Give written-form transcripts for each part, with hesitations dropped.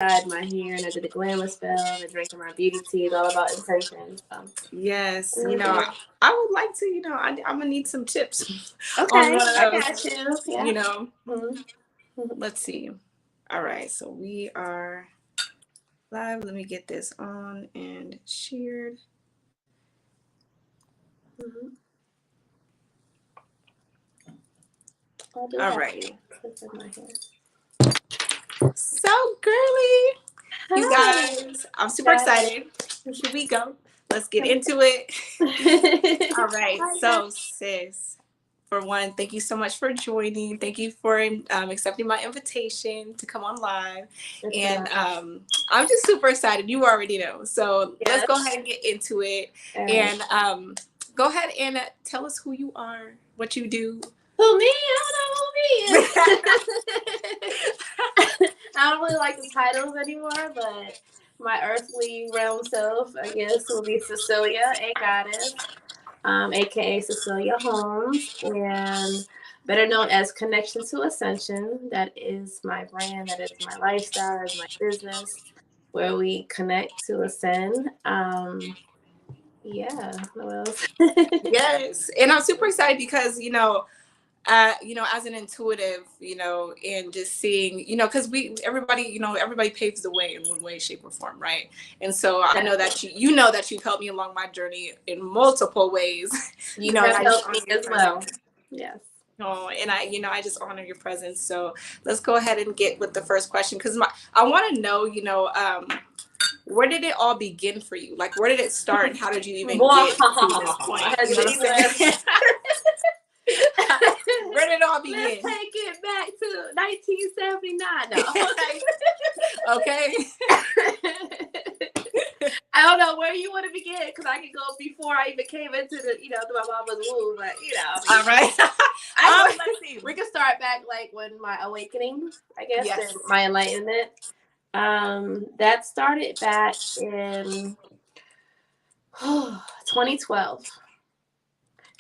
dyed my hair and I did the glamour spell and drinking my beauty tea is all about intention. So. Yes, Mhm. I would like to, I'm gonna need some tips on Okay, one of I those. got you. Yeah. You know, Mhm. let's see. All right, so we are live. Let me get this on and shared. Mhm. I do All have righty. clips in my hair. So girly, you Hi. guys. I'm super Got excited. Here we go. Let's get it. into it. All right. Hi, guys. So, sis, for one, thank you so much for joining. Thank you for accepting my invitation to come on live. It's And about I'm just super excited. You already know. So, let's go yes. ahead and get into it. All right. And go ahead and tell us who you are, what you do. Who me? I don't know who me is. I don't really like the titles anymore, but my earthly realm self, I guess, will be Cecilia, a goddess, aka Cecilia Holmes, and better known as Connection to Ascension. That is my brand, that is my lifestyle, that is my business, where we connect to ascend. Yeah, what else? Yes. And I'm super excited because, as an intuitive, and just seeing, because everybody paves the way in one way, shape, or form, right? And so I know that that you've helped me along my journey in multiple ways, You and have I just helped honor me your as well. presence. Yes. Oh, and I just honor your presence. So let's go ahead and get with the first question because I want to know, where did it all begin for you? Like, where did it start, and how did you even get to this point? Has You know what I'm saying? Where did it all Let's begin? take it back to 1979. No. Okay. I don't know where you want to begin because I can go before I even came into to my mama's womb. But All right. Let's see. we can start back like when my awakening, I guess, Yes. and my enlightenment. That started back in 2012.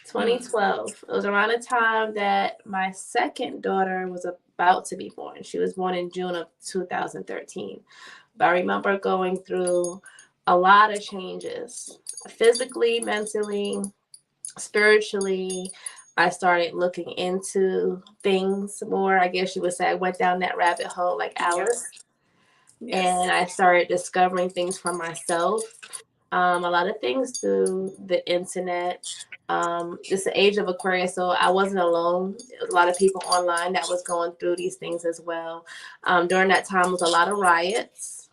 2012. It was around the time that my second daughter was about to be born. She was born in June of 2013. But I remember going through a lot of changes physically, mentally, spiritually. I started looking into things more. I guess you would say I went down that rabbit hole like Alice. Yes. And I started discovering things for myself. A lot of things through the internet. It's the age of Aquarius, so I wasn't alone. There was a lot of people online that was going through these things as well. During that time was a lot of riots,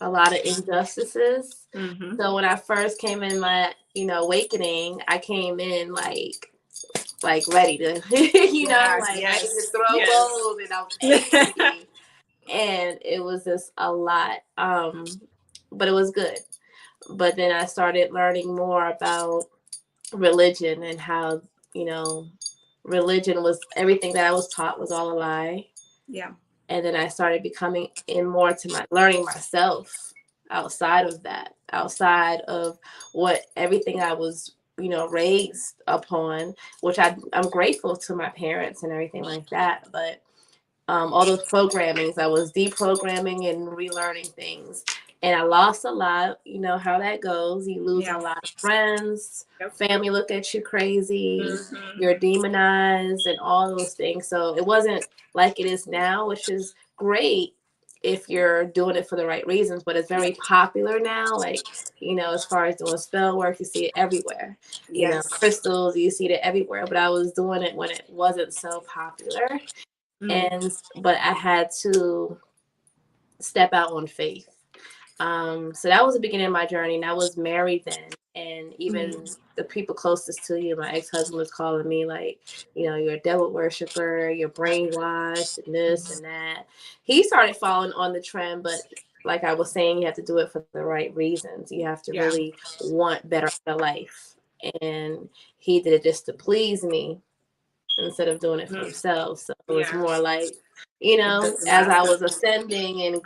a lot of injustices. Mm-hmm. So when I first came in my, awakening, I came in like ready to, ready to throw bows, and I was angry, and it was just a lot. But it was good. But then I started learning more about religion and how, you know, religion was everything that I was taught was all a lie. Yeah. And then I started becoming in more to my learning myself outside of that, outside of what everything I was, raised upon, which I'm grateful to my parents and everything like that. But all those programmings, I was deprogramming and relearning things. And I lost a lot. You know how that goes. You lose a lot of friends. Yep. Family look at you crazy. Mm-hmm. You're demonized and all those things. So it wasn't like it is now, which is great if you're doing it for the right reasons. But it's very popular now. Like, as far as doing spell work, you see it everywhere. Yes. Crystals, you see it everywhere. But I was doing it when it wasn't so popular, but I had to step out on faith. So that was the beginning of my journey, and I was married then. And even the people closest to you, my ex-husband was calling me like, you're a devil worshiper, you're brainwashed, and this and that. He started following on the trend, but like I was saying, you have to do it for the right reasons. You have to really want better in your life. And he did it just to please me instead of doing it for himself. So it was more like, as I was ascending and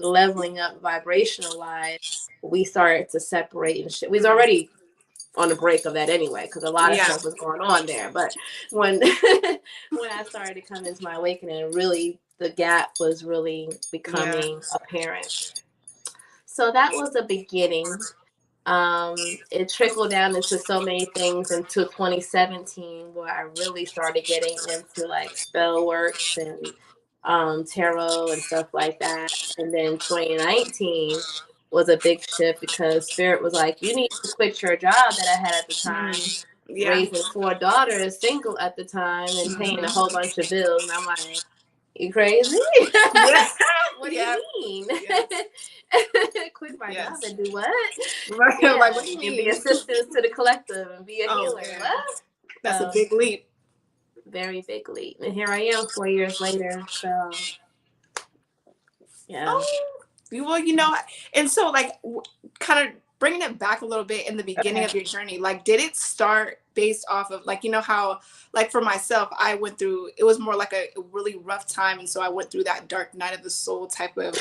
leveling up vibrational wise, we started to separate and shit. We was already on the break of that anyway, because a lot of stuff was going on there. But when when I started to come into my awakening and really the gap was really Yeah. becoming apparent. So that was the beginning. It trickled down into so many things into 2017, where I really started getting into like spell works and tarot and stuff like that. And then 2019 was a big shift because Spirit was like, you need to quit your job that I had at the time, Yeah. raising 4 daughters, single at the time, and paying a whole bunch of bills. And I'm like, you crazy? Yeah. What do Yeah. you mean? Yes. Quit my job Yes. and do what? Right. Yeah, Like, what do you and be mean? assistants to the collective and be a Oh healer. man, What? that's a big leap. Very big leap. And here I am 4 years later. So, yeah. Oh, well, and so like, kind of bringing it back a little bit in the beginning Okay. of your journey, like, did it start based off of like, how, like for myself, I went through, it was more like a really rough time, and so I went through that dark night of the soul type of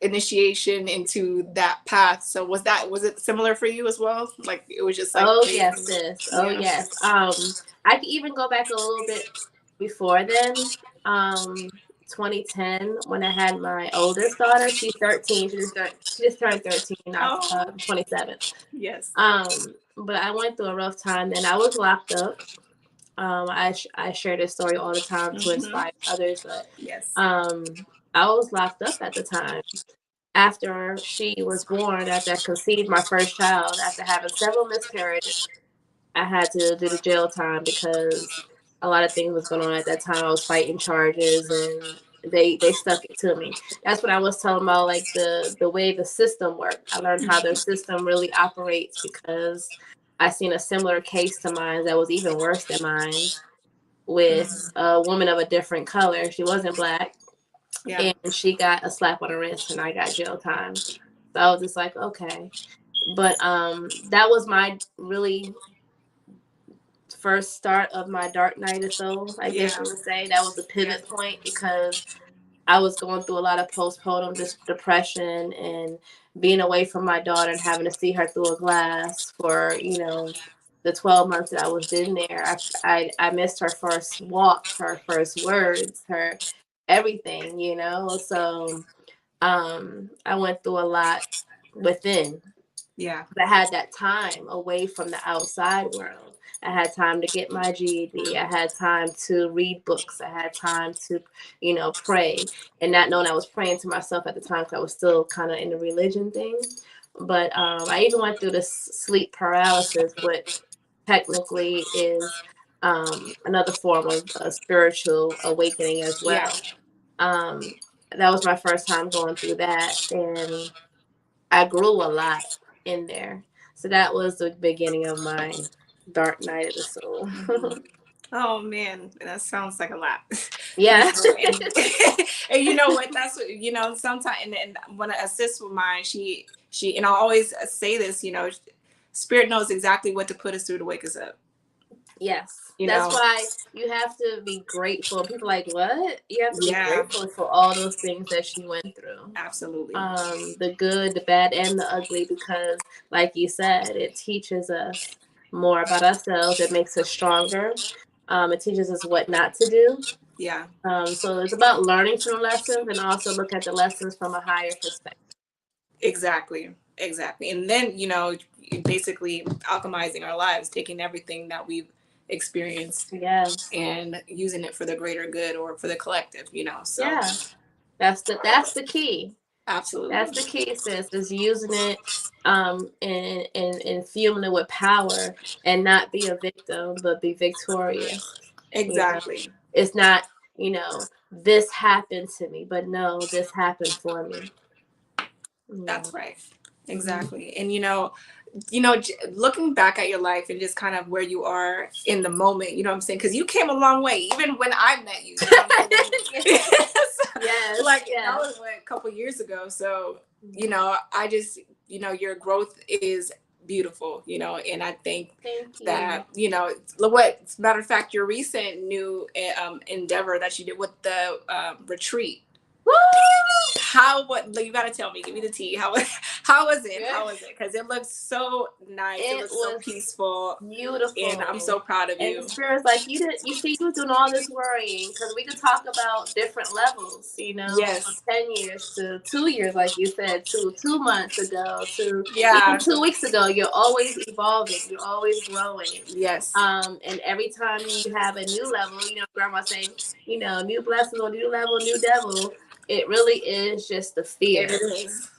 initiation into that path. So was it similar for you as well? Like, it was just like Oh, yes, basically, sis. Oh, yeah. yes. I could even go back a little bit before then. 2010, when I had my oldest daughter. She's 13. She just turned 13 Oh, 27th. yes. But I went through a rough time. Then I was locked up. I share this story all the time to Hmm. inspire others, but Yes. I was locked up at the time. After she was born, after I conceived my first child, after having several miscarriages, I had to do the jail time because a lot of things was going on at that time. I was fighting charges, and they stuck it to me. That's what I was telling about, like the way the system worked. I learned how their system really operates because I seen a similar case to mine that was even worse than mine, with a woman of a different color. She wasn't black, Yeah. and she got a slap on the wrist, and I got jail time. So I was just like, okay. But that was my really first start of my dark night of soul, I guess Yeah. you would say. That was the Yeah. pivot point because I was going through a lot of postpartum depression and being away from my daughter and having to see her through a glass for, the 12 months that I was in there. I missed her first walk, her first words, her everything, So I went through a lot within. Yeah. I had that time away from the outside world. I had time to get my GED. I had time to read books. I had time to, pray, and not knowing I was praying to myself at the time because I was still kind of in the religion thing. But I even went through this sleep paralysis, which technically is another form of a spiritual awakening as Yeah. well. Um, that was my first time going through that, and I grew a lot in there. So that was the beginning of my dark night of the soul. Oh man, that sounds like a lot. Yeah. And you know what? That's what, sometimes, and when a sis of mine, she, and I always say this, Spirit knows exactly what to put us through to wake us up. Yes. You That's know? why you have to be grateful. People are like, what? You have to be Yeah, grateful for all those things that she went through. absolutely. The good, the bad, and the ugly, because like you said, it teaches us more about ourselves. It makes us stronger. It teaches us what not to do. Yeah, So it's about learning from the lessons and also look at the lessons from a higher perspective. exactly. Exactly. And then, basically alchemizing our lives, taking everything that we've experienced Yes. and using it for the greater good or for the collective, so Yeah. That's the key. absolutely. That's the key, sis, is using it and fueling it with power and not be a victim, but be victorious. You know, Exactly. it's not, this happened to me, but no, this happened for me. Yeah. That's right. Mm-hmm. Exactly. And looking back at your life and just kind of where you are in the moment, you know what I'm saying? Because you came a long way, even when I met you. You know what I'm saying? Yes. Like, that Yes. was a couple years ago. So, I just, your growth is beautiful, and I think Thank you. that, what, matter of fact, your recent new endeavor that you did with the retreat. Woo! What, like, you gotta tell me, give me the tea. How How was it? Yeah. How was it? Because it looks so nice. It looks so was peaceful. beautiful. And I'm so proud of you. And Spirit's like, you see, you doing all this worrying because we could talk about different levels, you know, Yes. from 10 years to 2 years, like you said, to 2 months ago, to Yeah. even 2 weeks ago. You're always evolving. You're always growing. Yes. And every time you have a new level, you know, grandma saying, you know, new blessing or new level, new devil, it really is just the fear. It is.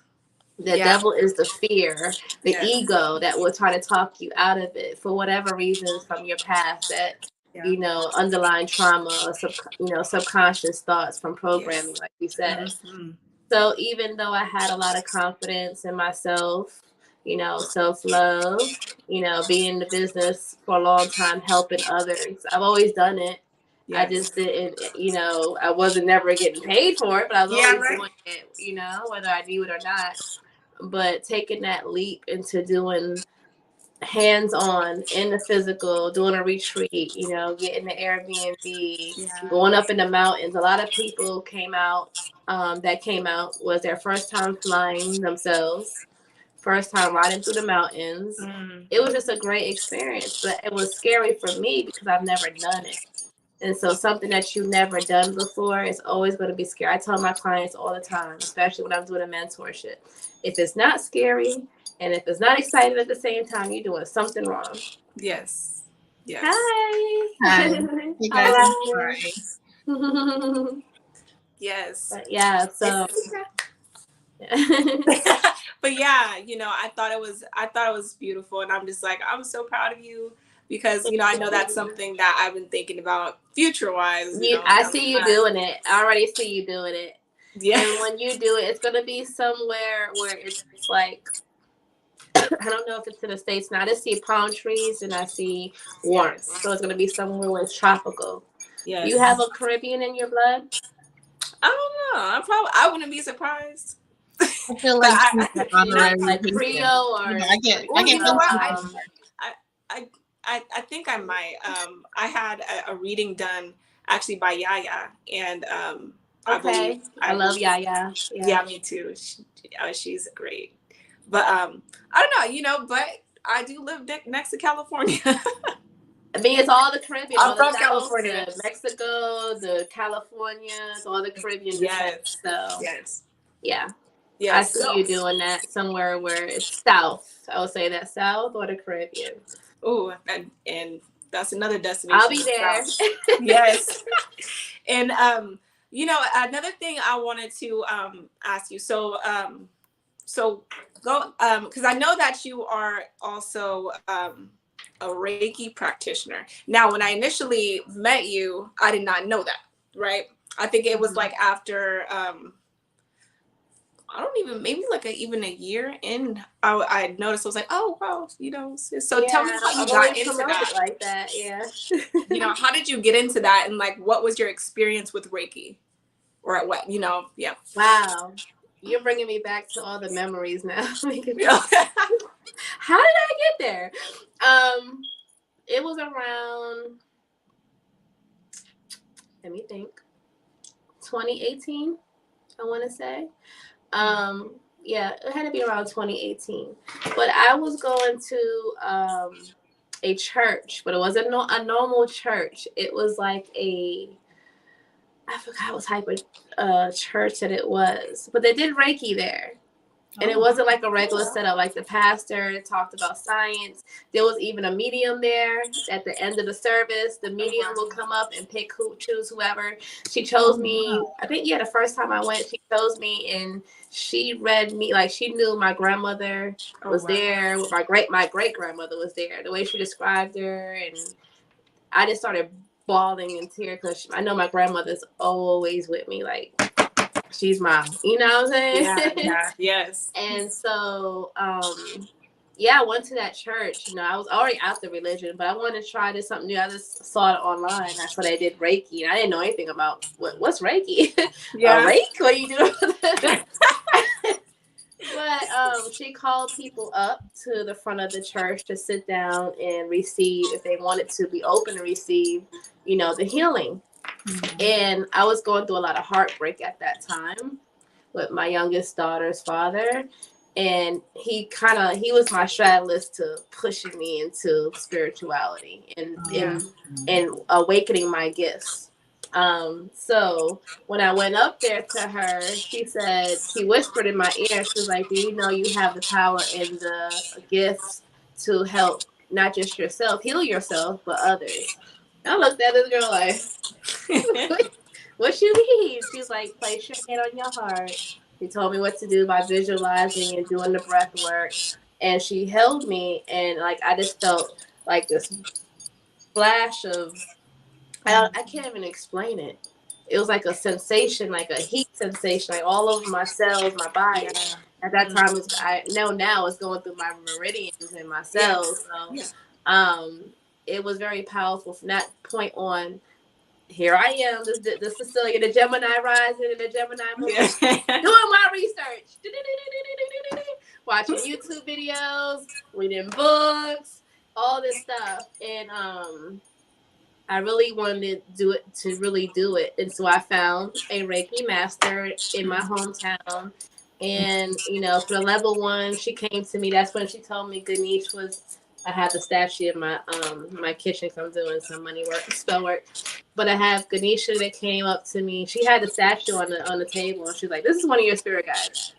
The devil is the fear, the Yes. ego that will try to talk you out of it for whatever reasons from your past, that you know, underlying trauma or subconscious thoughts from programming, like you said. So even though I had a lot of confidence in myself, you know, self-love, you know, being in the business for a long time, helping others, I've always done it. I just didn't, you know, I wasn't never getting paid for it, but I was always doing it, you know, whether I knew it or not. But taking that leap into doing hands-on in the physical, doing a retreat, you know, getting the Airbnb, going up in the mountains. A lot of people came out, was their first time flying themselves, first time riding through the mountains. It was just a great experience, but it was scary for me because I've never done it. And so something that you've never done before is always going to be scary. I tell my clients all the time, especially when I'm doing a mentorship, if it's not scary and if it's not exciting at the same time, you're doing something wrong. Yes. Yes. Hi. You guys are fine. Yes. But yeah, so but yeah, you know, I thought it was beautiful, and I'm just like, I'm so proud of you, because you know, I know that's something that I've been thinking about future wise. I see you doing it. I already see you doing it. Yeah. And when you do it, it's gonna be somewhere where it's like, I don't know if it's in the States now. I just see palm trees and I see warmth. So it's gonna be somewhere where it's tropical. Yes. You have a Caribbean in your blood? I don't know. I wouldn't be surprised. I feel like like Creole or I get you know what? I think I might. I had a reading done actually by Jiya, and I love Jiya. Yeah, me too. She's great. But I don't know, you know, but I do live next to California. I mean, it's all the Caribbean. I'm from California. Mexico, the California, it's all the Caribbean. Yes. So yeah. Yes. I see you doing that somewhere where it's south. I would say that south or the Caribbean. Oh, and that's another destination. I'll be there. Yes. And you know, another thing I wanted to ask you. So go because I know that you are also a Reiki practitioner. Now, when I initially met you, I did not know that, right? I think it was like after I don't even, maybe like even a year in, I noticed, I was like, oh, wow, you know, so tell me how you got into that. Like that, yeah. You know, how did you get into that, and like, what was your experience with Reiki? Or at what, you know, yeah. Wow. You're bringing me back to all the memories now. How did I get there? It was around, let me think, 2018, I want to say. Yeah, it had to be around 2018. But I was going to a church, but it wasn't a normal church. It was like I forgot what type of church that it was, but they did Reiki there. And it wasn't like a regular setup. Like the pastor talked about science. There was even a medium there. At the end of the service, the medium will come up and choose whoever. She chose me. I think, the first time I went, she chose me, and she read me. Like, she knew my grandmother was there. My great grandmother was there. The way she described her, and I just started bawling in tears because I know my grandmother's always with me. Like, she's mom, you know what I'm saying? Yeah, yes. And so, I went to that church. You know, I was already out the religion, but I wanted to try this something new. I just saw it online. That's what I did Reiki, and I didn't know anything about what's Reiki. Yeah, Reiki. What do you do? But she called people up to the front of the church to sit down and receive, if they wanted to be open to receive, you know, the healing. And I was going through a lot of heartbreak at that time with my youngest daughter's father. And he was my strategist to pushing me into spirituality and awakening my gifts. So when I went up there to her, she whispered in my ear, she was like, do you know you have the power and the gifts to help not just yourself, heal yourself, but others? I looked at this girl like, what you mean? She was like, place your hand on your heart. She told me what to do by visualizing and doing the breath work. And she held me, and like I just felt like this flash of, I can't even explain it. It was like a sensation, like a heat sensation, like all over my cells, my body. At that time, I know now it's going through my meridians and my cells. So it was very powerful from that point on. Here I am, this Cecilia, the Gemini rising and the Gemini moon, doing my research, watching YouTube videos, reading books, all this stuff. And I really wanted to really do it. And so I found a Reiki master in my hometown. And, for the level 1, she came to me. That's when she told me Ganesh was, I have the statue in my kitchen because I'm doing some money work, spell work. But I have Ganesha that came up to me. She had the statue on the table, and she's like, "This is one of your spirit guides."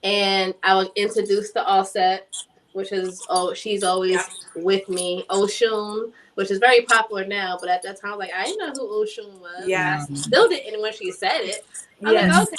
And I was introduced to Offset, which is she's always with me. Oshun, which is very popular now, but at that time, I was like, I didn't know who Oshun was. Yeah, I still didn't when she said it. I was like, okay.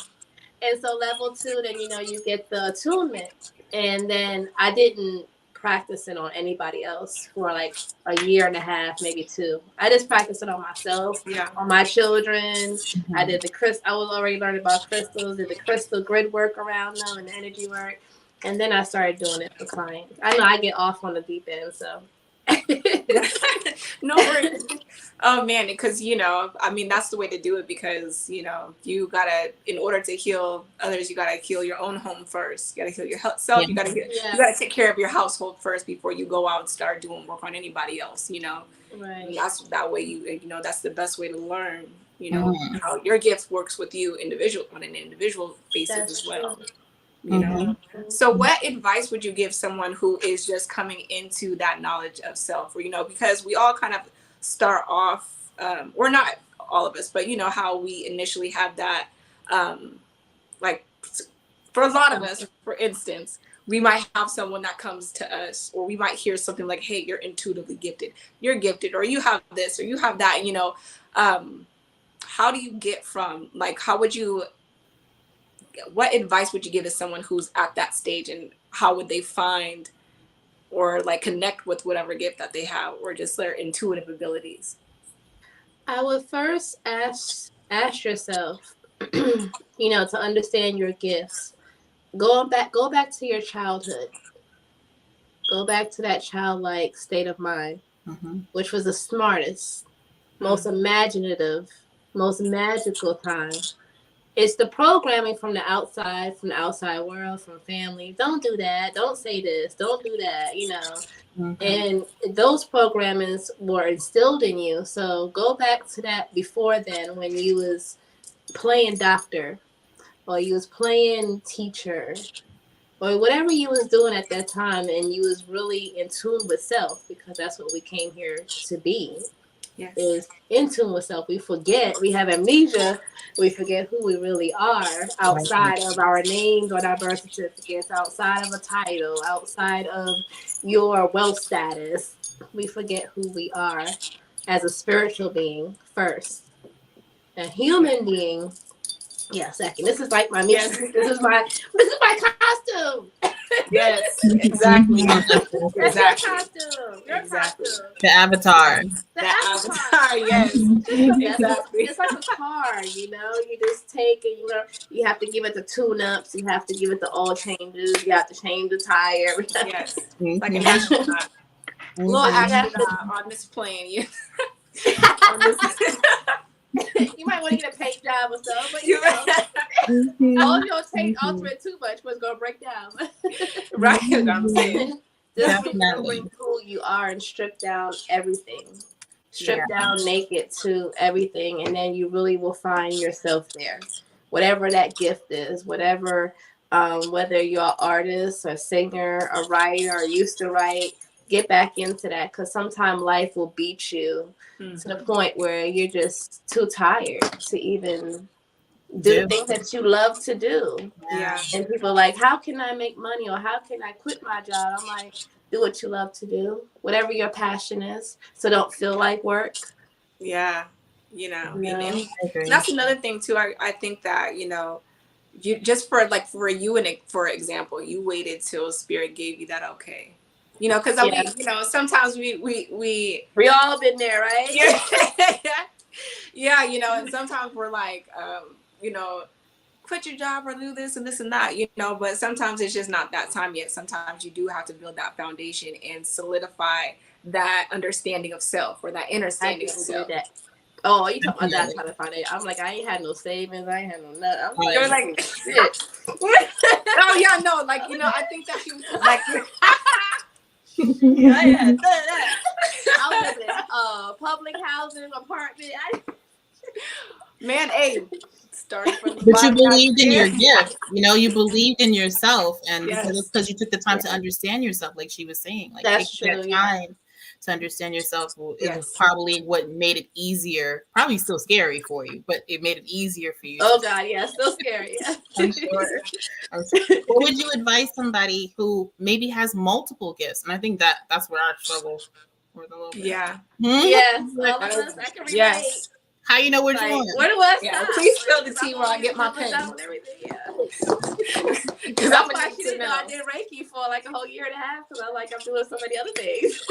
And so level 2, then you get the attunement, and then I didn't practice it on anybody else for like a year and a half, maybe 2. I just practiced it on myself, on my children. I did I was already learning about crystals, did the crystal grid work around them and the energy work, and then I started doing it for clients. I know I get off on the deep end, so. No worries. Oh man, because that's the way to do it, because you gotta, in order to heal others, you gotta heal your own home first. You gotta heal your self. You gotta take care of your household first before you go out and start doing work on anybody else. Right. And that's that way that's the best way to learn. How your gift works with you on an individual basis as well. So what advice would you give someone who is just coming into that knowledge of self? Or, because we all kind of start off, or not all of us, but how we initially have that, like for a lot of us, for instance, we might have someone that comes to us, or we might hear something like, hey, you're intuitively gifted, you're gifted, or you have this, or you have that, how do you get from, like, what advice would you give to someone who's at that stage, and how would they find or like connect with whatever gift that they have, or just their intuitive abilities? I would first ask yourself, to understand your gifts. Go back to your childhood. Go back to that childlike state of mind, which was the smartest, most imaginative, most magical time. It's the programming from the outside world, from family. Don't do that. Don't say this. Don't do that, And those programmings were instilled in you. So go back to that before then, when you was playing doctor, or you was playing teacher, or whatever you was doing at that time, and you was really in tune with self, because that's what we came here to be. Yes. Is in tune with self. We forget, we have amnesia, we forget who we really are outside of our names or our birth certificates, outside of a title, outside of your wealth status. We forget who we are as a spiritual being first. A human being, second. This is like my music. This is my costume. Yes, exactly. That's your costume. Your costume. The avatar. The avatar, yes. Exactly. It's like a car, you just take it, you have to give it the tune-ups, you have to give it the oil changes, you have to change the tire. Yes. Like an astronaut. Little astronaut on this plane. You might want to get a paint job or something, but all you'll take ultimate too much was gonna break down. Right, I'm saying. Just remembering who you are and strip down everything. Strip down naked to everything, and then you really will find yourself there. Whatever that gift is, whatever whether you're an artist, a singer, a writer, or used to write, get back into that, because sometimes life will beat you to the point where you're just too tired to even do the things that you love to do. Yeah. And people are like, how can I make money, or how can I quit my job? I'm like, do what you love to do, whatever your passion is, so don't feel like work. Yeah. You know, No. and that's another thing too. I think that, you know, you just for you, and for example, you waited till spirit gave you that okay. You know, because we, you know, sometimes we all been there, right? Yeah. Yeah, you know, and sometimes we're like, you know, quit your job or do this and this and that, you know, but sometimes it's just not that time yet. Sometimes you do have to build that foundation and solidify that understanding of self, or that understanding of self. That. Oh, you talking about that kind of foundation? I'm like, I ain't had no savings, I ain't had no nothing. I'm like, you're like, shit. Oh yeah, no, like, you know, I think that you like. Yeah, I had that. I was in public housing apartment. Man, hey, starting from the but you believed in your gift. You know, you believed in yourself, and because you took the time to understand yourself, like she was saying, like that's taking true, that time to understand yourself is probably what made it easier. Probably still scary for you, but it made it easier for you. Oh God, yeah, still scary. I'm sure. What would you advise somebody who maybe has multiple gifts? And I think that's where I struggle with a little bit. Yeah. Yes, all of us, I can relate. Yes. How you know which like, one? Where do I stop? Yeah, please spill the tea while I get my pen. Because that's why she didn't know I did Reiki for like a whole year and a half, because I'm doing so many other things.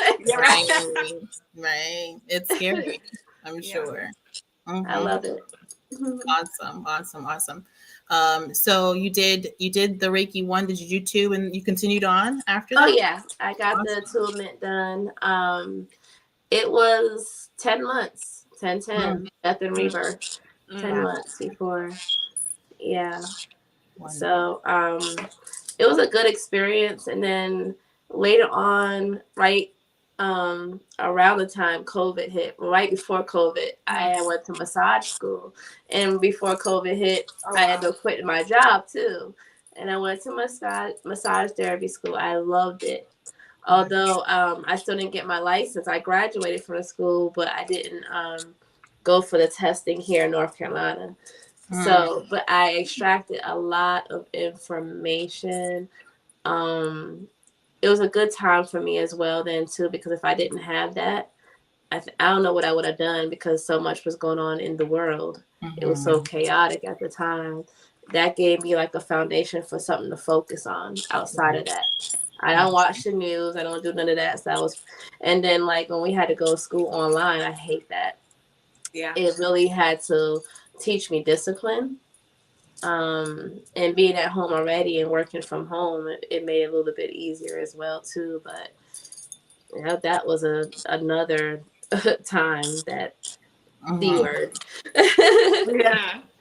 Right. It's scary. I'm sure. Mm-hmm. I love it. Awesome. So you did the Reiki 1. Did you do 2, and you continued on after that? Oh yeah, I got the attunement done. It was 10 months, 10, death and rebirth, 10 months before. Yeah. So it was a good experience. And then later on, right around the time COVID hit, right before COVID, I went to massage school. And before COVID hit, I had to quit my job too. And I went to massage therapy school. I loved it. Although I still didn't get my license. I graduated from the school, but I didn't go for the testing here in North Carolina. So, but I extracted a lot of information. It was a good time for me as well then too, because if I didn't have that, I don't know what I would have done, because so much was going on in the world. It was so chaotic at the time. That gave me like a foundation for something to focus on outside of that. I don't watch the news. I don't do none of that. So and then like when we had to go to school online, I hate that. Yeah. It really had to teach me discipline. And being at home already and working from home, it made it a little bit easier as well too. But you know, that was another time that D word.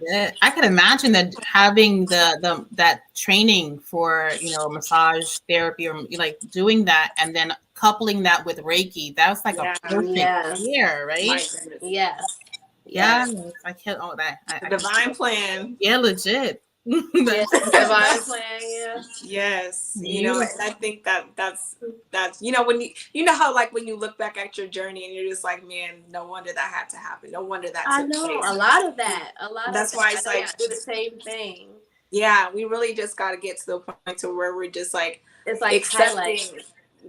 Yeah, I could imagine that having the that training for, you know, massage therapy, or like doing that and then coupling that with Reiki, that was like a perfect year, right? Yeah. I can't. Oh, that divine plan. Yeah, legit. Divine plan. Yeah. Yes, you know, and I think that's you know, when you know how like when you look back at your journey and you're just like, man, no wonder that had to happen. No wonder that. I know a lot of that. That's why it's like do the same thing. Yeah, we really just got to get to the point to where we're just like, it's like accepting.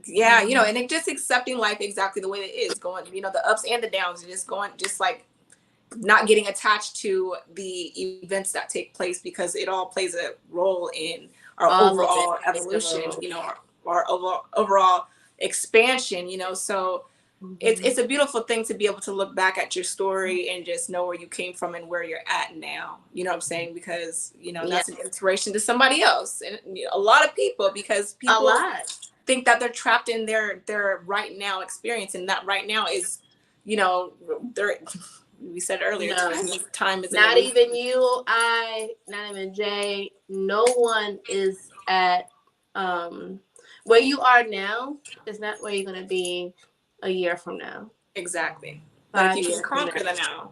Yeah, you know, and just accepting life exactly the way it is, going, you know, the ups and the downs, and just going, just like not getting attached to the events that take place, because it all plays a role in our overall evolution, you know, our overall expansion, you know. So it's a beautiful thing to be able to look back at your story and just know where you came from and where you're at now. You know what I'm saying? Because, you know, that's an inspiration to somebody else, and a lot of people, because people think that they're trapped in their right now experience, and that right now is, you know, we said earlier, time is not even you, not even Jay. No one is at where you are now is not where you're gonna be a year from now. Exactly. But if you can conquer the now.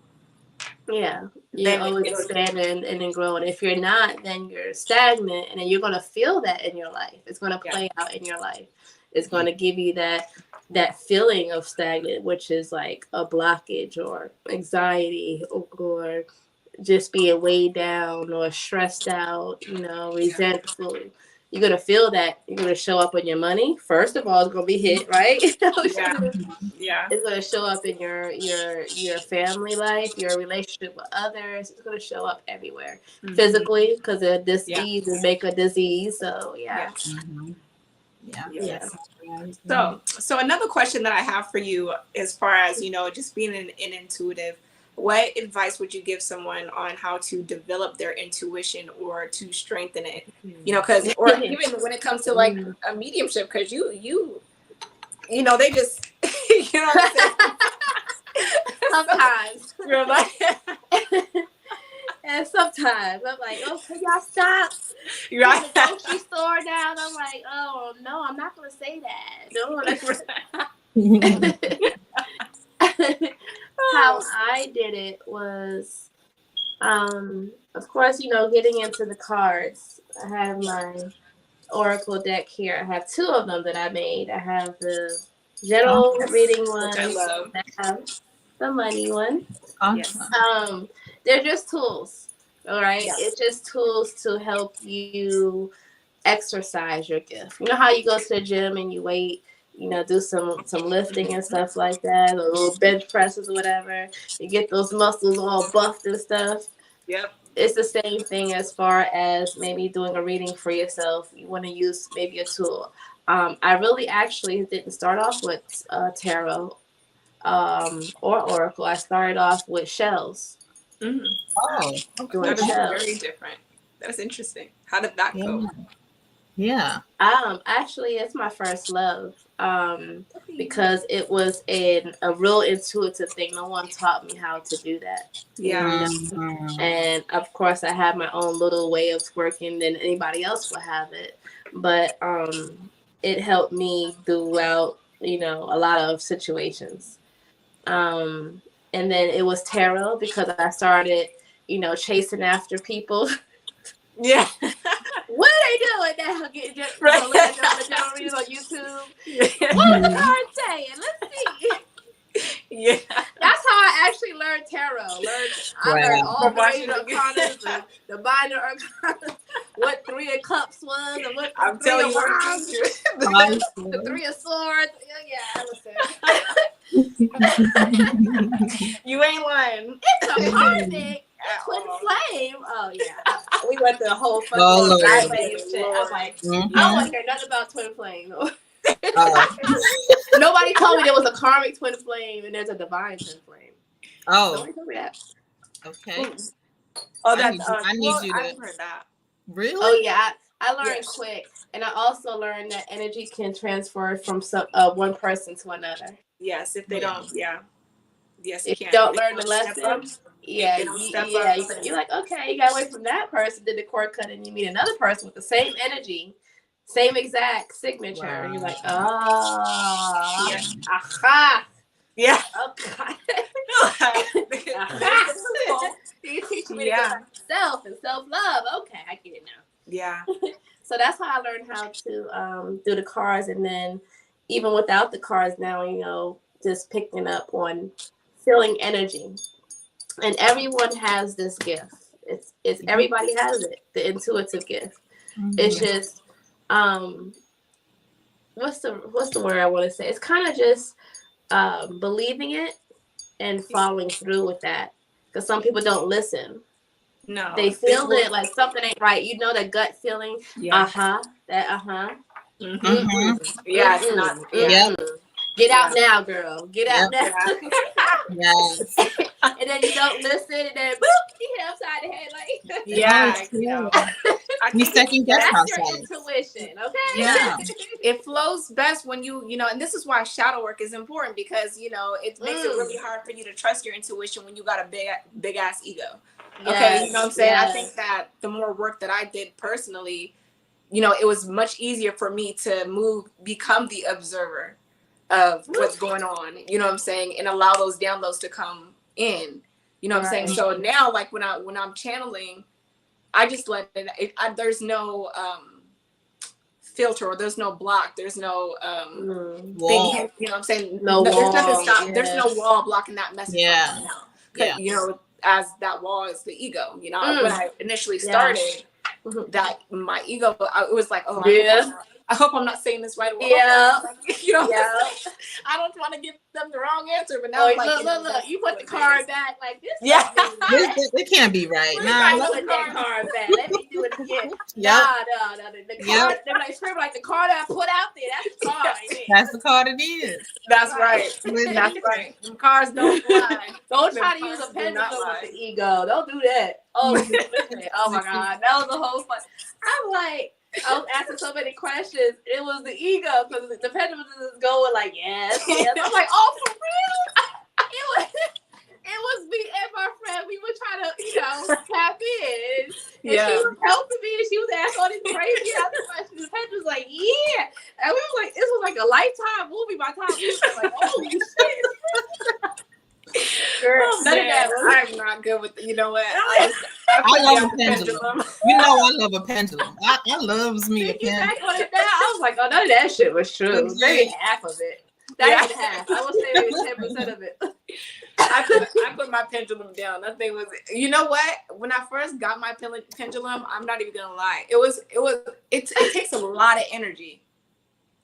Yeah, you're always expanding and then growing. If you're not, then you're stagnant, and then you're gonna feel that in your life. It's gonna play out in your life. It's gonna give you that feeling of stagnant, which is like a blockage or anxiety or just being weighed down or stressed out, resentful. You're gonna feel that. You're gonna show up on your money. First of all, it's gonna be hit, right? Yeah. It's gonna show up in your family life, your relationship with others. It's gonna show up everywhere. Physically, because of disease and make a disease. So yeah. So another question that I have for you, as far as just being an intuitive, what advice would you give someone on how to develop their intuition or to strengthen it? Because or even when it comes to like a mediumship, because they just what I'm saying? Sometimes You're like, and sometimes I'm like, oh, can y'all stop? you're right. The grocery store now. And I'm like, oh no, I'm not gonna say that. No. How I did it was, of course, getting into the cards. I have my Oracle deck here. I have two of them that I made. I have the general reading one. Which I love. I have the money one. Awesome. They're just tools. All right. Yes. It's just tools to help you exercise your gift. You know how you go to the gym and you wait, do some lifting and stuff like that, or little bench presses or whatever. You get those muscles all buffed and stuff. Yep. It's the same thing as far as maybe doing a reading for yourself. You want to use maybe a tool. I really actually didn't start off with tarot or oracle. I started off with shells. Mm-hmm. Oh, that is very different. That's interesting. How did that go? Yeah. Actually, it's my first love. Because it was a real intuitive thing. No one taught me how to do that. Yeah. And of course, I have my own little way of twerking than anybody else will have it. But it helped me throughout, a lot of situations. And then it was tarot because I started, chasing after people. Yeah. What are they doing now? Get just look at the general readers on YouTube. Yeah. What was the card saying? Let's see. Yeah. That's how I actually learned tarot. I learned all the arcanas, the minor arcanas, what 3 of cups was, and what I'm telling you, the 3 of swords. Yeah, you ain't lying. It's a karmic twin flame. Oh yeah, we went the whole fucking sideways shit. I was like, I don't want to hear nothing about twin flame. Nobody told me there was a karmic twin flame and there's a divine twin flame. Oh, nobody told me that. Okay. Oh, that's I need you to. I've heard that. Really? Oh yeah, I learned quick, and I also learned that energy can transfer from one person to another. Yes, if they don't, yes, if you don't learn the lesson. Yeah, you're like, okay, you got away from that person, did the cord cut, and you meet another person with the same energy, same exact signature, and you're like, oh, aha, yeah, okay. You teach me self and self-love. Okay, I get it now. Yeah. So that's how I learned how to do the cards, and then even without the cards now, just picking up on feeling energy. And everyone has this gift. It's everybody has it, the intuitive gift. Mm-hmm. It's just what's the word I want to say? It's kind of just believing it and following through with that. Because some people don't listen. No. They feel it like something ain't right. That gut feeling. Yeah. Mm-hmm. Yeah, it's not. Yeah. Get out now, girl. Get out now. Yes. And then you don't listen, and then boop, you hit upside the head like. You second guess That's your intuition, okay? Yeah. It flows best when you and this is why shadow work is important, because it makes it really hard for you to trust your intuition when you got a big ass ego. Yes, okay, you know what I'm saying? Yes. I think that the more work that I did personally, it was much easier for me to become the observer of what's going on, you know what I'm saying, and allow those downloads to come in, You know what I'm saying? So now, like when I'm channeling, I just let it. There's no filter, or there's no block. There's no wall. thing. You know what I'm saying? No there's wall. nothing stop. Yeah. There's no wall blocking that message. Yeah. You know, as that wall is the ego. You know, when I initially started, that my ego, it was like, oh, I hope I'm not saying this right away. Yeah. You know, I don't want to give them the wrong answer, but now like, look, you put the card back like this. Yeah. It can't be right. Nah, put that card back. Let me do it again. No. The card, they're like the card I put out there, that's the card. That's the card it is. That's right. That's right. Them cards don't lie. Don't try to use a pendulum with the ego. Don't do that. Oh, oh my God. That was the whole fun. I'm like, I was asking so many questions. It was the ego because the pendulum is going like, yes. I'm like, oh, for real? It was me and my friend. We were trying to, tap in. And she was helping me, and she was asking all these crazy other questions. The pendulum was like, yeah. And we were like, this was like a Lifetime movie by the time we were like, holy shit. Girl, I'm not good with you know what? I love a pendulum. You know I love a pendulum. I loves me a pendulum. I was like, oh, none of that shit was true. Maybe half of it. Not even half. I would say maybe 10% of it. I put my pendulum down. That thing was, you know what? When I first got my pendulum, I'm not even gonna lie. It takes a lot of energy.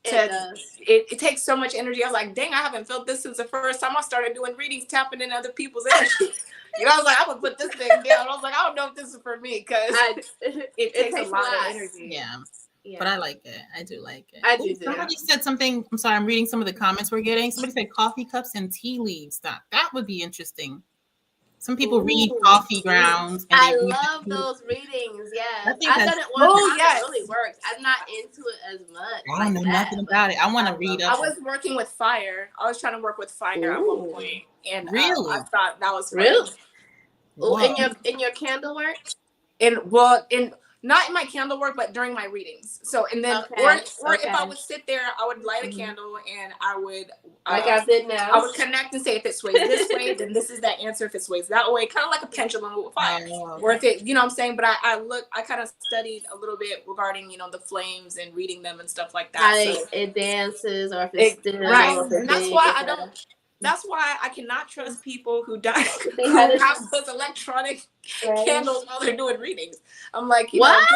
It takes so much energy. I was like, dang, I haven't felt this since the first time I started doing readings, tapping in other people's energy. I was like, I'm gonna put this thing down. I was like, I don't know if this is for me because it takes a lot of energy. Yeah. But I like it. I do like it. I do. Somebody said something. I'm sorry, I'm reading some of the comments we're getting. Somebody said coffee cups and tea leaves. That would be interesting. Some people read coffee grounds. And I love those readings. Yeah, I've done it once. It really works. I'm not into it as much. I don't know nothing about it. I want to read up. I was working with fire. I was trying to work with fire at one point, and really, I thought that was really. In your candle work, not in my candle work, but during my readings. So, and then, or if I would sit there, I would light a candle and I would, like I did now, I would connect and say, if it sways this way, then this is that answer. If it sways that way, kind of like a pendulum with fire. Or if it, you know what I'm saying? But I kind of studied a little bit regarding, the flames and reading them and stuff like that. How it dances or if it's still. Right. And that's why that's why I cannot trust people who have those electronic candles while they're doing readings. I'm like, what?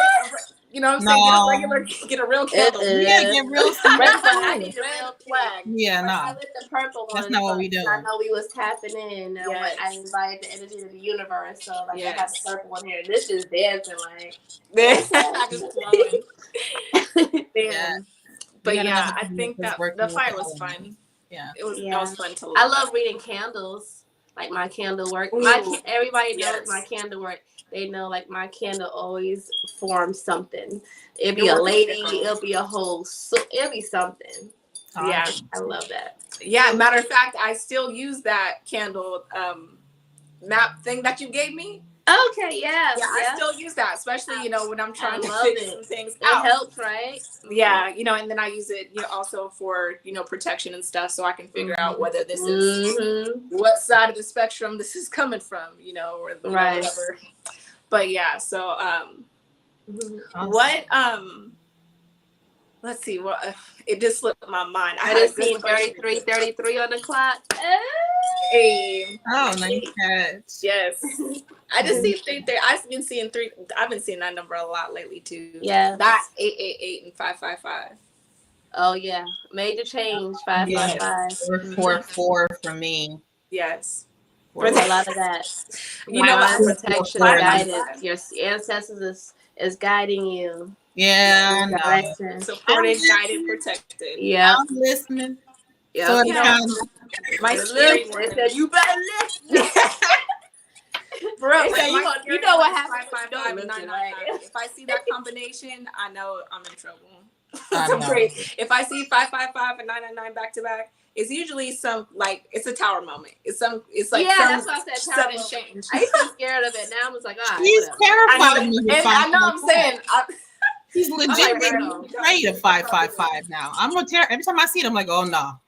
You know what I'm saying? Get a real candle. Get real I need a real flag. Yeah, no. I lit the purple one. That's not what we do. I know we was tapping in. And I invited the energy of the universe. So I got the purple one here. This is dancing like. I just flowing. But I think that the fire was fun. Yeah, that was fun to look I love reading candles, like my candle work. Everybody knows my candle work. They know like my candle always forms something. It'll be a lady, it'll be a whole, it'll be something. Yeah, I love that. Yeah, matter of fact, I still use that candle map thing that you gave me. Okay, yeah. I still use that, especially when I'm trying to fix some things out. It helps, right? Yeah, and then I use it also for protection and stuff, so I can figure out whether this is what side of the spectrum this is coming from, or whatever. But yeah, so what let's see, what it just slipped my mind. I just seen 33 on the clock. Hey. Oh, nice catch. Yes. I just see 3. I've been seeing 3. I've been seeing that number a lot lately too. Yeah. That 888 and 555. Oh yeah, major change. 555. 444 for me. Yes. There's a lot of that. Protection, guidance. Your ancestors is guiding you. Yeah. Supported, guided, protected. Yeah. I'm listening. Yeah. So my spirit said you better listen. Bro, you know what happened? 555 and 999. If I see that combination, I know I'm in trouble. If I see 555 and 999 back to back, it's usually it's a tower moment. It's like that's why I said sudden change. I used to be scared of it. Now I'm just like, he's terrified of me. And I know I'm saying. He's legitimately afraid of 555 now. I'm gonna every time I see it, I'm like, oh no.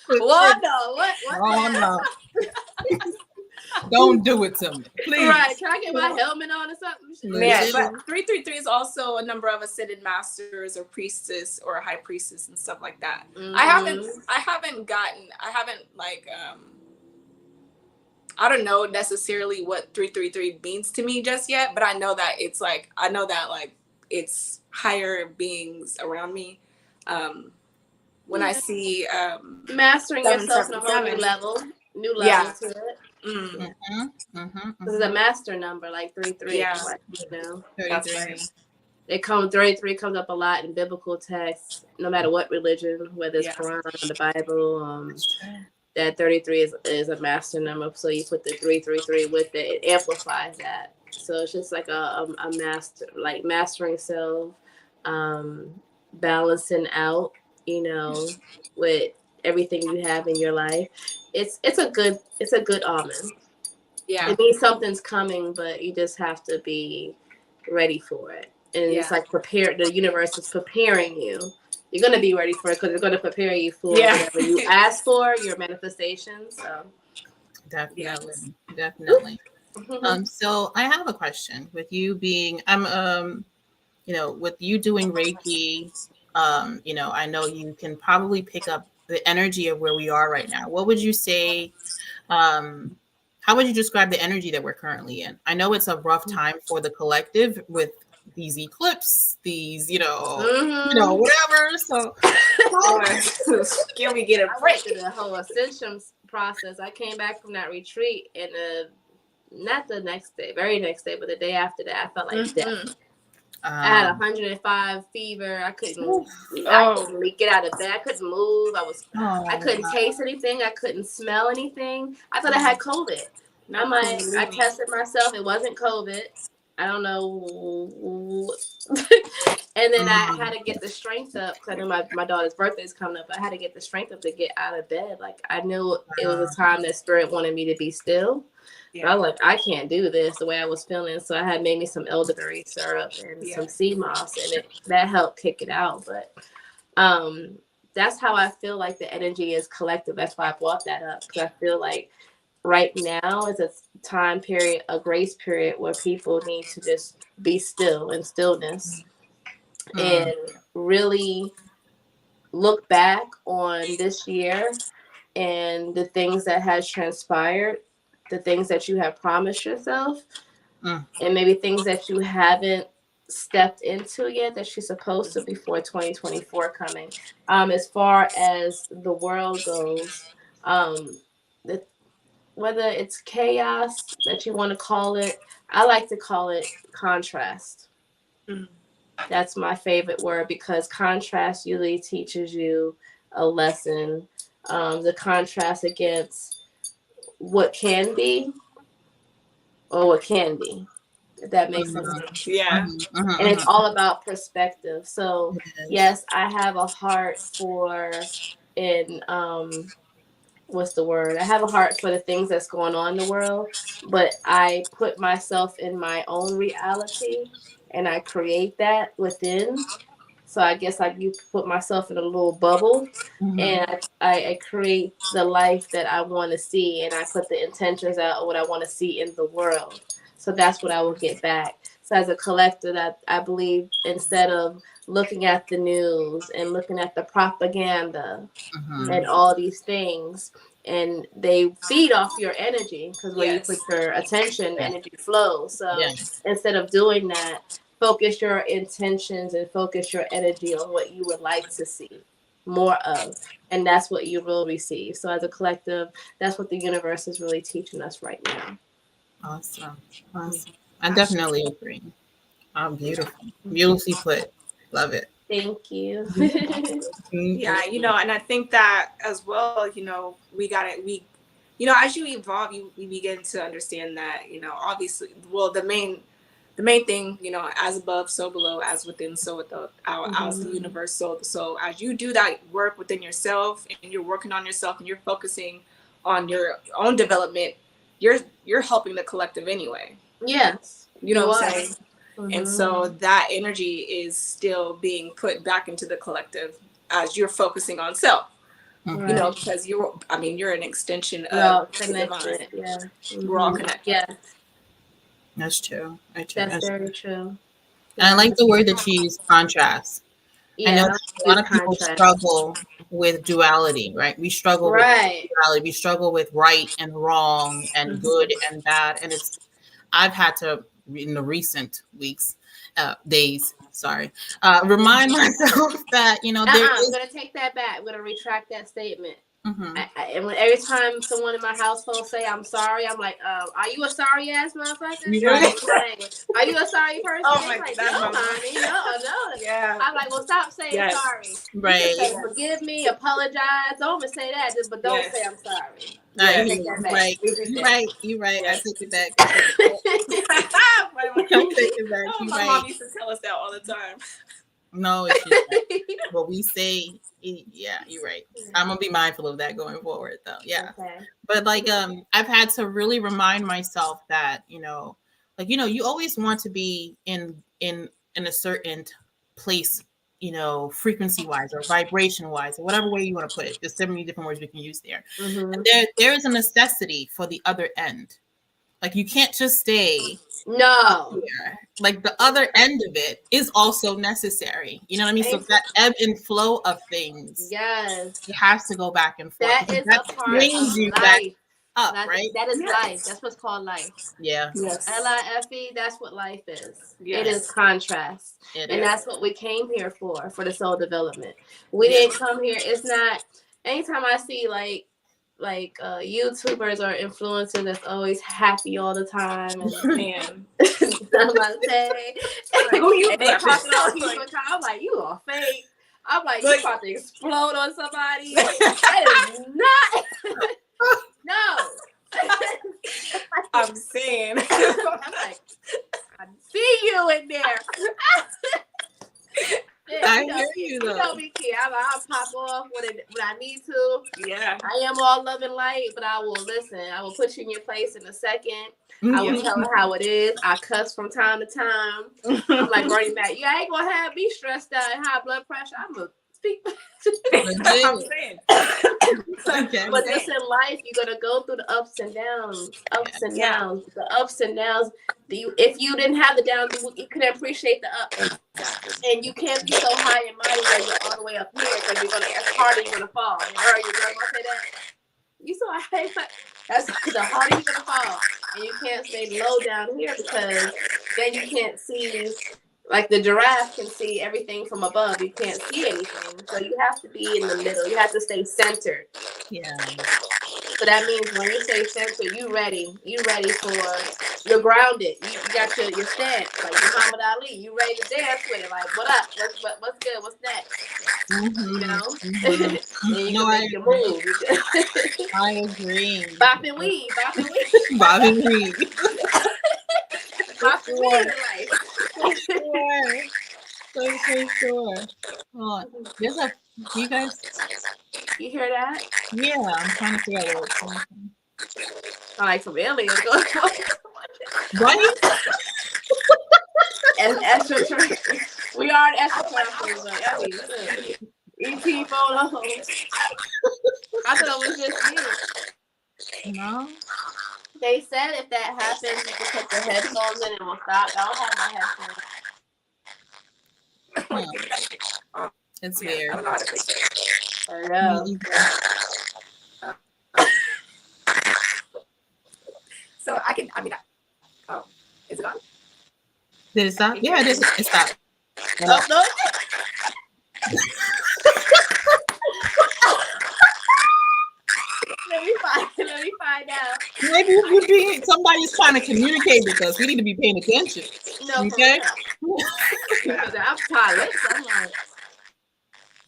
What? No. What? Oh no. Don't do it to me, please. Right. Can I get my helmet on or something? Man, but 333 is also a number of ascended masters or priestess or high priestess and stuff like that. Mm-hmm. I haven't I don't know necessarily what 333 means to me just yet, but I know that it's higher beings around me. When I see mastering yourself on a whole new level to it. This is a master number, like 33. Yeah, like, you know, 33. It comes 33 comes up a lot in biblical texts, no matter what religion, whether it's Quran or the Bible. That 33 is a master number, so you put the 333 with it. It amplifies that. So it's just like a master, like mastering self, balancing out, you know, with everything you have in your life. It's a good omen. Yeah. It means something's coming, but you just have to be ready for it. And it's like the universe is preparing you. You're going to be ready for it because it's going to prepare you for whatever you ask for, your manifestations. So Definitely. So I have a question with you being, with you doing Reiki, I know you can probably pick up the energy of where we are right now. What would you say, how would you describe the energy that we're currently in? I know it's a rough time for the collective with these eclipse, these, whatever. So can we get a break? The whole ascension process. I came back from that retreat and not the next day, very next day, but the day after that, I felt like death. I had 105 fever. I couldn't get out of bed. I couldn't move. I couldn't taste anything. I couldn't smell anything. I thought I had COVID. I'm like, I tested myself. It wasn't COVID. I don't know. And then I had to get the strength up because I knew my daughter's birthday is coming up. I had to get the strength up to get out of bed. Like, I knew it was a time that Spirit wanted me to be still. Yeah. But I was like, I can't do this the way I was feeling. So I had made me some elderberry syrup and some sea moss, and that helped kick it out. But that's how I feel like the energy is collective. That's why I brought that up, because I feel like right now is a time period, a grace period, where people need to just be still in stillness and really look back on this year and the things that has transpired, the things that you have promised yourself, and maybe things that you haven't stepped into yet that you're supposed to before 2024 coming. As far as the world goes, whether it's chaos that you want to call it, I like to call it contrast. That's my favorite word, because contrast usually teaches you a lesson. The contrast against what can be or what can be, if that makes sense. Yeah. And it's all about perspective. So yes, I have a heart for what's the word? I have a heart for the things that's going on in the world, but I put myself in my own reality and I create that within. So I guess you put myself in a little bubble, and I create the life that I want to see, and I put the intentions out of what I want to see in the world. So that's what I will get back. So as a collector, that I believe, instead of looking at the news and looking at the propaganda and all these things, and they feed off your energy, because where you put your attention, energy flows. So instead of doing that, focus your intentions and focus your energy on what you would like to see more of. And that's what you will receive. So as a collective, that's what the universe is really teaching us right now. Awesome. I definitely agree. Beautiful. Beautifully put. Love it. Thank you. Yeah, and I think that as well, as you evolve, we begin to understand that, obviously, well, the main thing, as above, so below, as within, so without, as the universe. So as you do that work within yourself, and you're working on yourself, and you're focusing on your own development, you're helping the collective anyway. Yes. You know what I'm saying? And so that energy is still being put back into the collective as you're focusing on self. You know, because you're an extension we're all of the connected. divine. Yeah. We're all connected. Yeah. That's true. That's very true. And I like the word that you use, contrast. I know Yeah. a lot of people struggle with duality, right? We struggle with duality. We struggle with right and wrong and good and bad. And I've had to, in the recent weeks, days, remind myself that, you know, I'm going to take that back. I'm going to retract that statement. And every time someone in my household say I'm sorry, I'm like, are you a sorry ass motherfucker? Are you a sorry person? Oh my like, God, no, honey, no. Yeah. I'm like, well, stop saying sorry. Right. You can say, forgive me, apologize. Don't even say that, but don't say I'm sorry. Right. You're right. I take it back. My mom used to tell us that all the time. No, it's just what we say. Yeah, you're right. I'm gonna be mindful of that going forward, though. Yeah, but like, I've had to really remind myself that, you know, like, you know, you always want to be in a certain place, you know, frequency wise or vibration wise or whatever way you want to put it. There's so many different words we can use there. And there is a necessity for the other end. Like, you can't just stay here. Like, the other end of it is also necessary. You know what I mean? So that ebb and flow of things, it has to go back and forth. That is that a part brings of you life. back up, right? That is life. That's what's called life. Yeah. Yes. LIFE. That's what life is. Yes. It is contrast, and that's what we came here for the soul development. We didn't come here. It's not. Anytime I see like YouTubers or influencers that's always happy all the time, and man, I'm not saying and they talking all people time. I'm like, you are fake. I'm like, you about to explode on somebody. That is not. No. I'm saying. I'm like, I see you in there. I hear you though. You know me, kid. I'll pop off when I need to. Yeah. I am all love and light, but I will listen. I will put you in your place in a second. I will tell her how it is. I cuss from time to time. I'm like, Bernie Mac, you ain't gonna have me stressed out and high blood pressure. I'm gonna speak. I'm saying. But just in life, you're gonna go through the ups and downs. The ups and downs. If you didn't have the downs, you couldn't appreciate the ups. And you can't be so high and mighty where you're all the way up here because you're gonna, as harder you're gonna fall. You heard your grandma say that? You so high, that's the harder you're gonna fall. And you can't stay low down here because then you can't see. Like the giraffe can see everything from above. You can't see anything. So you have to be in the middle. You have to stay centered. Yeah. So that means when you stay centered, you ready. You ready for, you're grounded. You got your stance. Like Muhammad Ali, you ready to dance with it. Like, what up? What's good? What's next? You know? And you can make your move. I agree. Bop and weave. Bop and weave. Bop and weave. Bop and weave in life. For sure. Oh, there's you guys. You hear that? Yeah, I'm trying to figure out what I like some aliens going on. Right? And extraterrestrial. We are an extraterrestrial, but I mean, ET photos. I thought it was just you. No. They said if that happens, you can put the headphones in and we'll stop. I don't have my headphones. It's weird. I know. So oh, is it on? Did it stop? Yeah, it is. It stopped. Oh, no. Let me find out. Maybe somebody's trying to communicate with us. We need to be paying attention. No, okay? I'm tired. I'm like,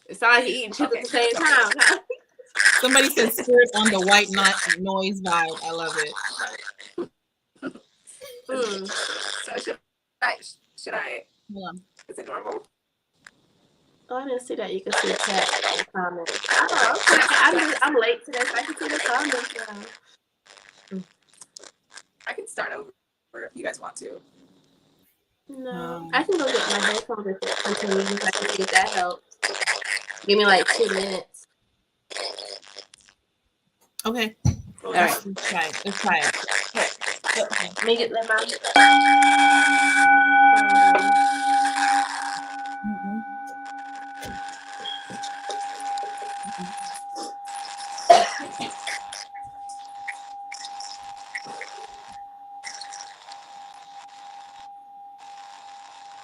it's all he eating chips at the same time. Huh? Somebody said spirit on the white noise vibe. I love it. So should I? Yeah. Is it normal? Oh, I didn't see that. You can see the chat and comments. Oh, okay. I'm late today, so I can see the comments now. I can start over if you guys want to. No, I can go get my headphones if it continues. I can see if that helps. Give me like 2 minutes. Okay. All right. Let's try it. Let's try it. Make it let my.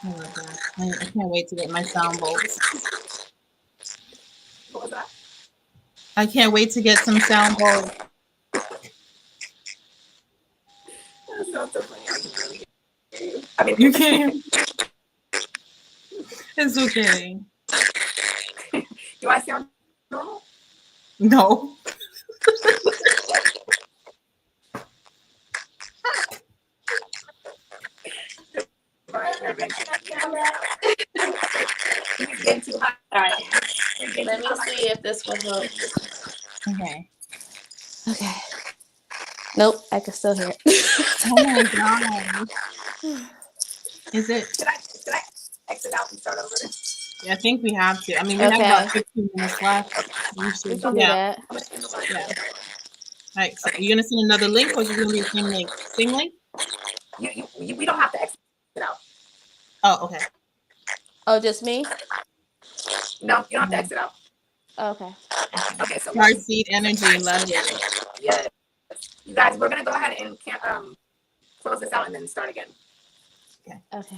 I love that. I can't wait to get my sound bowls. What was that? I can't wait to get some sound bowls. That sounds so funny. I can really hear you. I mean, You can't. It's okay. do I sound normal? No. All right. Let me see if this will help. Okay. Okay. Nope, I can still hear it. Oh my god. Is it? Did I exit out and start over? Yeah, I think we have to. I mean, we have about 15 minutes left. We should, can do that. Yeah. All right. So you're gonna send another link, or is it gonna be the same link? Same link? We don't have to exit out. Oh, okay. Oh, just me? No, you don't have to exit out. Okay. Okay, so Star seed energy, love it. yeah, you guys, we're gonna go ahead and close this out and then start again. Okay.